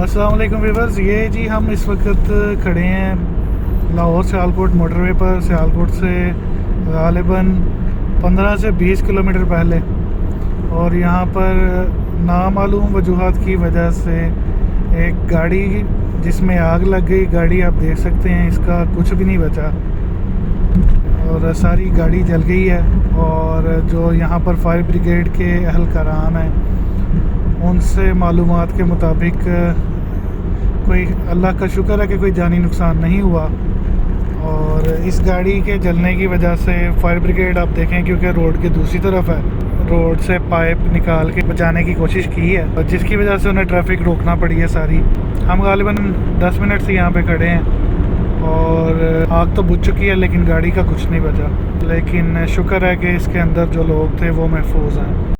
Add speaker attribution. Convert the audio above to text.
Speaker 1: अस्सलाम वालेकुम व्यूअर्स, ये जी हम इस वक्त खड़े हैं लाहौर सियालकोट मोटरवे पर। सियालकोट से ग़ालिबन 15 से 20 किलोमीटर पहले, और यहाँ पर नामालूम वजूहात की वजह से एक गाड़ी जिसमें आग लग गई। गाड़ी आप देख सकते हैं, इसका कुछ भी नहीं बचा और सारी गाड़ी जल गई है। और जो यहाँ पर फायर ब्रिगेड के अहलकारान हैं, उनसे मालूमात के मुताबिक कोई, अल्लाह का शुक्र है कि कोई जानी नुकसान नहीं हुआ। और इस गाड़ी के जलने की वजह से फायर ब्रिगेड आप देखें, क्योंकि रोड के दूसरी तरफ है, रोड से पाइप निकाल के बचाने की कोशिश की है, और जिसकी वजह से उन्हें ट्रैफिक रोकना पड़ी है सारी। हम ग़ालिबन 10 मिनट से यहाँ पे खड़े हैं और आग तो बुझ चुकी है, लेकिन गाड़ी का कुछ नहीं बचा। लेकिन शुक्र है कि इसके अंदर जो लोग थे वो महफूज हैं।